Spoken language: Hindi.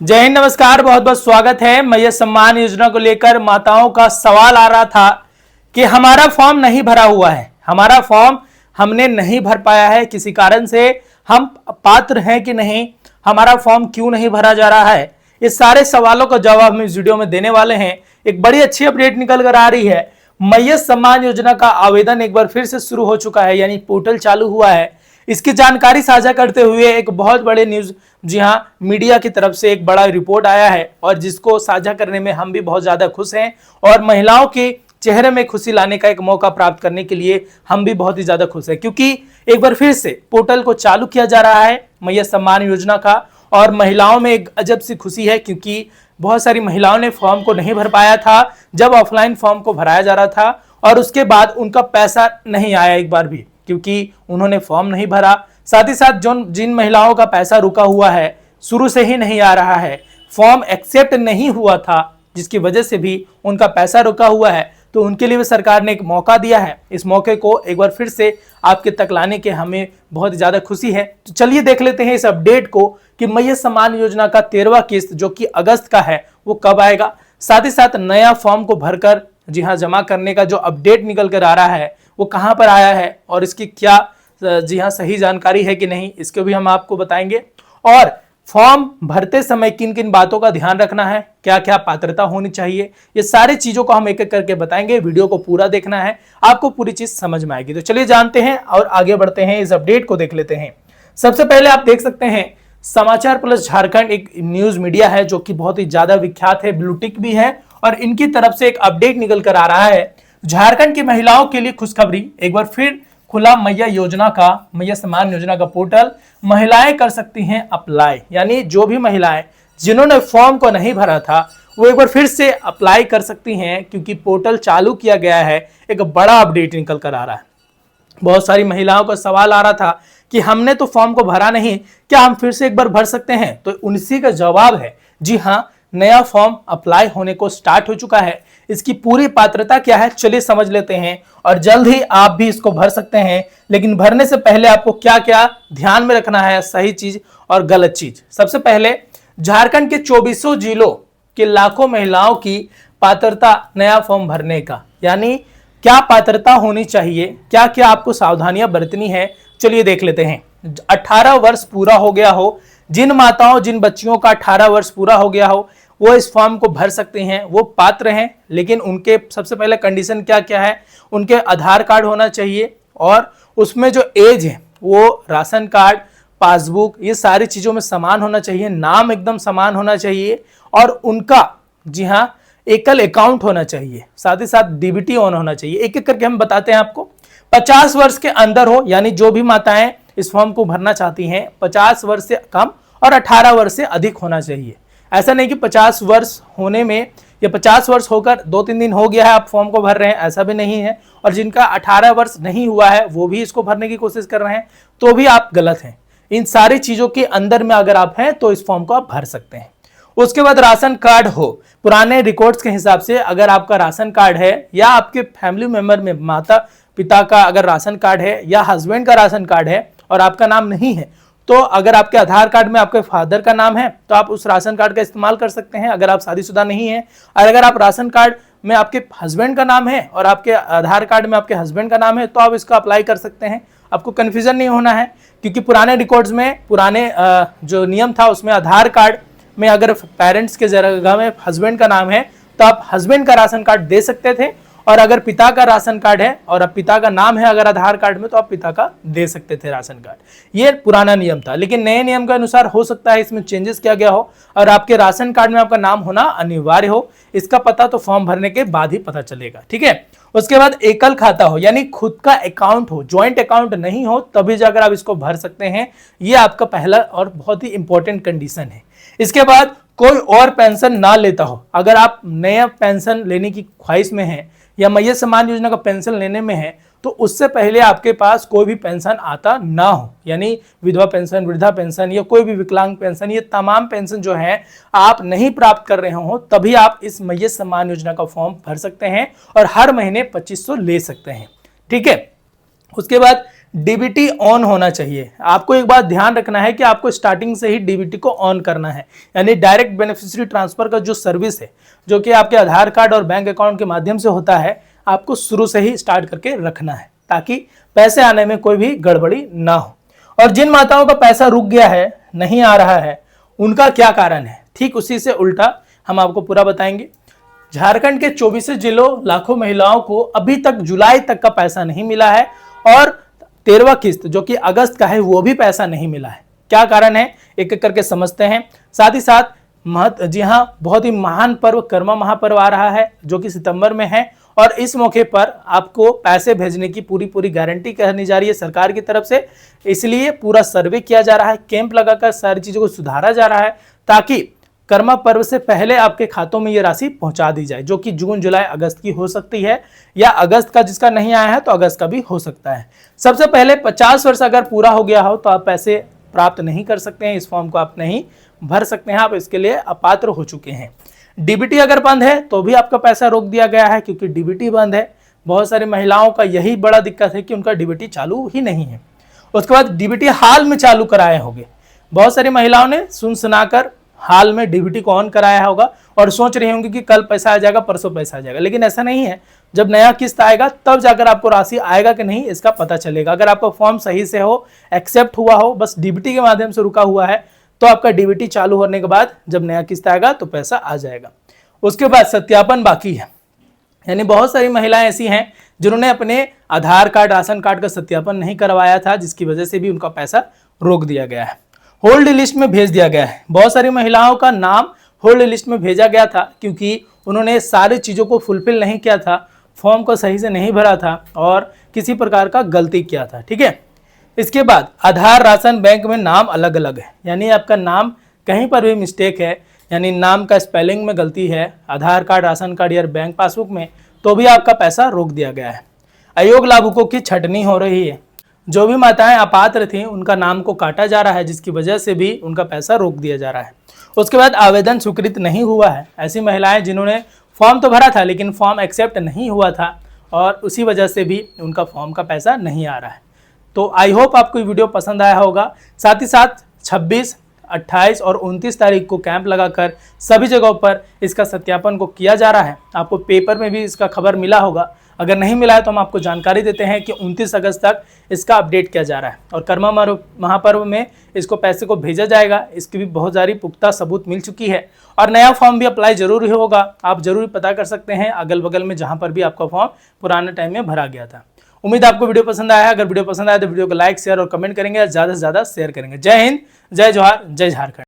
जय हिंद, नमस्कार। बहुत बहुत स्वागत है। मैया सम्मान योजना को लेकर माताओं का सवाल आ रहा था कि हमारा फॉर्म नहीं भरा हुआ है, हमारा फॉर्म हमने नहीं भर पाया है, किसी कारण से हम पात्र हैं कि नहीं, हमारा फॉर्म क्यों नहीं भरा जा रहा है। इस सारे सवालों का जवाब हम इस वीडियो में देने वाले हैं। एक बड़ी अच्छी अपडेट निकल कर आ रही है। मैया सम्मान योजना का आवेदन एक बार फिर से शुरू हो चुका है, यानी पोर्टल चालू हुआ है। इसकी जानकारी साझा करते हुए एक बहुत बड़े न्यूज, जी हां, मीडिया की तरफ से एक बड़ा रिपोर्ट आया है और जिसको साझा करने में हम भी बहुत ज्यादा खुश हैं और महिलाओं के चेहरे में खुशी लाने का एक मौका प्राप्त करने के लिए हम भी बहुत ही ज्यादा खुश हैं, क्योंकि एक बार फिर से पोर्टल को चालू किया जा रहा है मैया सम्मान योजना का। और महिलाओं में एक अजब सी खुशी है, क्योंकि बहुत सारी महिलाओं ने फॉर्म को नहीं भर पाया था जब ऑफलाइन फॉर्म को भराया जा रहा था, और उसके बाद उनका पैसा नहीं आया एक बार भी, क्योंकि उन्होंने फॉर्म नहीं भरा। साथ ही साथ जिन महिलाओं का पैसा रुका हुआ है, शुरू से ही नहीं आ रहा है, फॉर्म एक्सेप्ट नहीं हुआ था, जिसकी वजह से भी उनका पैसा रुका हुआ है, तो उनके लिए भी सरकार ने एक मौका दिया है। इस मौके को एक बार फिर से आपके तक लाने के हमें बहुत ज्यादा खुशी है। तो चलिए देख लेते हैं इस अपडेट को कि मैया सम्मान योजना का 13वां किस्त जो कि अगस्त का है वो कब आएगा। साथ ही साथ नया फॉर्म को भरकर, जी हाँ, जमा करने का जो अपडेट निकल कर आ रहा है वो कहां पर आया है और इसकी क्या, जी हाँ, सही जानकारी है कि नहीं, इसको भी हम आपको बताएंगे। और फॉर्म भरते समय किन किन बातों का ध्यान रखना है, क्या क्या पात्रता होनी चाहिए, ये सारी चीजों को हम एक एक करके बताएंगे। वीडियो को पूरा देखना है, आपको पूरी चीज समझ में आएगी। तो चलिए जानते हैं और आगे बढ़ते हैं, इस अपडेट को देख लेते हैं। सबसे पहले आप देख सकते हैं समाचार प्लस झारखंड एक न्यूज मीडिया है जो कि बहुत ही ज्यादा विख्यात है, ब्लूटिक भी है, और इनकी तरफ से एक अपडेट निकल कर आ रहा है। झारखंड की महिलाओं के लिए खुशखबरी, एक बार फिर खुला मैया योजना का, मैया सम्मान योजना का पोर्टल। महिलाएं कर सकती हैं अप्लाई, यानी जो भी महिलाएं जिन्होंने फॉर्म को नहीं भरा था वो एक बार फिर से अप्लाई कर सकती हैं, क्योंकि पोर्टल चालू किया गया है। एक बड़ा अपडेट निकल कर आ रहा है। बहुत सारी महिलाओं का सवाल आ रहा था कि हमने तो फॉर्म को भरा नहीं, क्या हम फिर से एक बार भर सकते हैं? तो उसी का जवाब है, जी हाँ, नया फॉर्म अप्लाई होने को स्टार्ट हो चुका है। इसकी पूरी पात्रता क्या है, चलिए समझ लेते हैं, और जल्द ही आप भी इसको भर सकते हैं। लेकिन भरने से पहले आपको क्या क्या ध्यान में रखना है, सही चीज और गलत चीज। सबसे पहले झारखंड के 24 जिलों के लाखों महिलाओं की पात्रता नया फॉर्म भरने का, यानी क्या पात्रता होनी चाहिए, क्या क्या आपको सावधानियां बरतनी है, चलिए देख लेते हैं। 18 वर्ष पूरा हो गया हो, जिन माताओं, जिन बच्चियों का 18 वर्ष पूरा हो गया हो, वो इस फॉर्म को भर सकते हैं, वो पात्र हैं। लेकिन उनके सबसे पहले कंडीशन क्या क्या है, उनके आधार कार्ड होना चाहिए, और उसमें जो एज है वो राशन कार्ड, पासबुक, ये सारी चीजों में समान होना चाहिए, नाम एकदम समान होना चाहिए, और उनका, जी हाँ, एकल अकाउंट होना चाहिए। साथ ही साथ डीबीटी ऑन होना चाहिए। एक एक करके हम बताते हैं आपको। 50 वर्ष के अंदर हो, यानी जो भी माताएं इस फॉर्म को भरना चाहती हैं 50 वर्ष से कम और 18 वर्ष से अधिक होना चाहिए। ऐसा नहीं कि 50 वर्ष होने में या 50 वर्ष होकर 2-3 दिन हो गया है आप फॉर्म को भर रहे हैं, ऐसा भी नहीं है। और जिनका 18 वर्ष नहीं हुआ है वो भी इसको भरने की कोशिश कर रहे हैं, तो भी आप गलत हैं। इन सारी चीजों के अंदर में अगर आप हैं तो इस फॉर्म को आप भर सकते हैं। उसके बाद राशन कार्ड हो, पुराने रिकॉर्ड्स के हिसाब से अगर आपका राशन कार्ड है, या आपके फैमिली मेंबर में माता पिता का अगर राशन कार्ड है, या हस्बैंड का राशन कार्ड है और आपका नाम नहीं है, तो अगर आपके आधार कार्ड में आपके फादर का नाम है तो आप उस राशन कार्ड का इस्तेमाल कर सकते हैं, अगर आप शादीशुदा नहीं है। और अगर आप राशन कार्ड में आपके हस्बैंड का नाम है और आपके आधार कार्ड में आपके हस्बैंड का नाम है, तो आप इसका अप्लाई कर सकते हैं। आपको कन्फ्यूजन नहीं होना है, क्योंकि पुराने रिकॉर्ड्स में, पुराने जो नियम था उसमें आधार कार्ड में अगर पेरेंट्स के जगह में हस्बैंड का नाम है तो आप हस्बैंड का राशन कार्ड दे सकते थे, और अगर पिता का राशन कार्ड है और अब पिता का नाम है अगर आधार कार्ड में, तो आप पिता का दे सकते थे राशन कार्ड। ये पुराना नियम था, लेकिन नए नियम के अनुसार हो सकता है इसमें चेंजेस किया गया हो और आपके राशन कार्ड में आपका नाम होना अनिवार्य हो। इसका पता तो फॉर्म भरने के बाद ही पता चलेगा, ठीक है। उसके बाद एकल खाता हो, यानी खुद का अकाउंट हो, ज्वाइंट अकाउंट नहीं हो, तभी जाकर आप इसको भर सकते हैं। ये आपका पहला और बहुत ही इंपॉर्टेंट कंडीशन है। इसके बाद कोई और पेंशन ना लेता हो, अगर आप नया पेंशन लेने की ख्वाहिश में हैं या मैया सम्मान योजना का पेंशन लेने में है, तो उससे पहले आपके पास कोई भी पेंशन आता ना हो, यानी विधवा पेंशन, वृद्धा पेंशन या कोई भी विकलांग पेंशन, ये तमाम पेंशन जो है आप नहीं प्राप्त कर रहे हो, तभी आप इस मैया सम्मान योजना का फॉर्म भर सकते हैं और हर महीने 2500 ले सकते हैं, ठीक है। उसके बाद डीबीटी ऑन होना चाहिए। आपको एक बात ध्यान रखना है कि आपको स्टार्टिंग से ही डीबीटी को ऑन करना है, यानी डायरेक्ट बेनिफिशियरी ट्रांसफर का जो सर्विस है, जो कि आपके आधार कार्ड और बैंक अकाउंट के माध्यम से होता है, आपको शुरू से ही स्टार्ट करके रखना है ताकि पैसे आने में कोई भी गड़बड़ी ना हो। और जिन माताओं का पैसा रुक गया है, नहीं आ रहा है, उनका क्या कारण है, ठीक उसी से उल्टा हम आपको पूरा बताएंगे। झारखंड के 24 जिलों लाखों महिलाओं को अभी तक जुलाई तक का पैसा नहीं मिला है और 13वां किस्त जो कि अगस्त का है वो भी पैसा नहीं मिला है। क्या कारण है, एक एक करके समझते हैं। साथ ही साथ जी हाँ, बहुत ही महान पर्व कर्मा महापर्व आ रहा है जो कि सितंबर में है और इस मौके पर आपको पैसे भेजने की पूरी गारंटी करनी जा रही है सरकार की तरफ से। इसलिए पूरा सर्वे किया जा रहा है, कैंप लगाकर सारी चीजों को सुधारा जा रहा है ताकि कर्मा पर्व से पहले आपके खातों में ये राशि पहुंचा दी जाए, जो कि जून जुलाई अगस्त की हो सकती है या अगस्त का जिसका नहीं आया है तो अगस्त का भी हो सकता है। सबसे पहले 50 वर्ष अगर पूरा हो गया हो तो आप पैसे प्राप्त नहीं कर सकते हैं, इस फॉर्म को आप नहीं भर सकते हैं, आप इसके लिए अपात्र हो चुके हैं। डीबीटी अगर बंद है तो भी आपका पैसा रोक दिया गया है क्योंकि डीबीटी बंद है। बहुत सारी महिलाओं का यही बड़ा दिक्कत है कि उनका डीबीटी चालू ही नहीं है। उसके बाद डीबीटी हाल में चालू कराए होंगे, बहुत सारी महिलाओं ने सुन सुनाकर हाल में डीबीटी को ऑन कराया होगा और सोच रहे होंगे कि कल पैसा आ जाएगा, परसों पैसा आ जाएगा, लेकिन ऐसा नहीं है। जब नया किस्त आएगा तब जाकर आपको राशि आएगा कि नहीं इसका पता चलेगा। अगर आपका फॉर्म सही से हो, एक्सेप्ट हुआ हो, बस डीबीटी के माध्यम से रुका हुआ है, तो आपका डीबीटी चालू होने के बाद जब नया किस्त आएगा तो पैसा आ जाएगा। उसके बाद सत्यापन बाकी है, यानी बहुत सारी महिलाएं ऐसी हैं जिन्होंने अपने आधार कार्ड राशन कार्ड का सत्यापन नहीं करवाया था, जिसकी वजह से भी उनका पैसा रोक दिया गया है, होल्ड लिस्ट में भेज दिया गया है। बहुत सारी महिलाओं का नाम होल्ड लिस्ट में भेजा गया था क्योंकि उन्होंने सारी चीज़ों को फुलफिल नहीं किया था, फॉर्म को सही से नहीं भरा था और किसी प्रकार का गलती किया था। ठीक है, इसके बाद आधार राशन बैंक में नाम अलग अलग है, यानी आपका नाम कहीं पर भी मिस्टेक है, यानी नाम का स्पेलिंग में गलती है आधार कार्ड राशन कार्ड या बैंक पासबुक में, तो भी आपका पैसा रोक दिया गया है। अयोग्य लाभुकों की छंटनी हो रही है, जो भी माताएं अपात्र थीं उनका नाम को काटा जा रहा है, जिसकी वजह से भी उनका पैसा रोक दिया जा रहा है। उसके बाद आवेदन स्वीकृत नहीं हुआ है, ऐसी महिलाएं जिन्होंने फॉर्म तो भरा था लेकिन फॉर्म एक्सेप्ट नहीं हुआ था और उसी वजह से भी उनका फॉर्म का पैसा नहीं आ रहा है। तो आई होप आपको ये वीडियो पसंद आया होगा। साथ ही साथ 26, 28 और 29 तारीख को कैंप लगाकर सभी जगहों पर इसका सत्यापन को किया जा रहा है। आपको पेपर में भी इसका खबर मिला होगा, अगर नहीं मिला है तो हम आपको जानकारी देते हैं कि 29 अगस्त तक इसका अपडेट किया जा रहा है और कर्मा महापर्व में इसको पैसे को भेजा जाएगा। इसकी भी बहुत सारी पुख्ता सबूत मिल चुकी है और नया फॉर्म भी अप्लाई जरूरी होगा, आप जरूर पता कर सकते हैं अगल बगल में जहां पर भी आपका फॉर्म पुराने टाइम में भरा गया था। उम्मीद आपको वीडियो पसंद आया है। अगर वीडियो पसंद आया तो वीडियो को लाइक शेयर और कमेंट करेंगे, ज़्यादा से ज़्यादा शेयर करेंगे। जय हिंद, जय जोहार, जय झारखंड।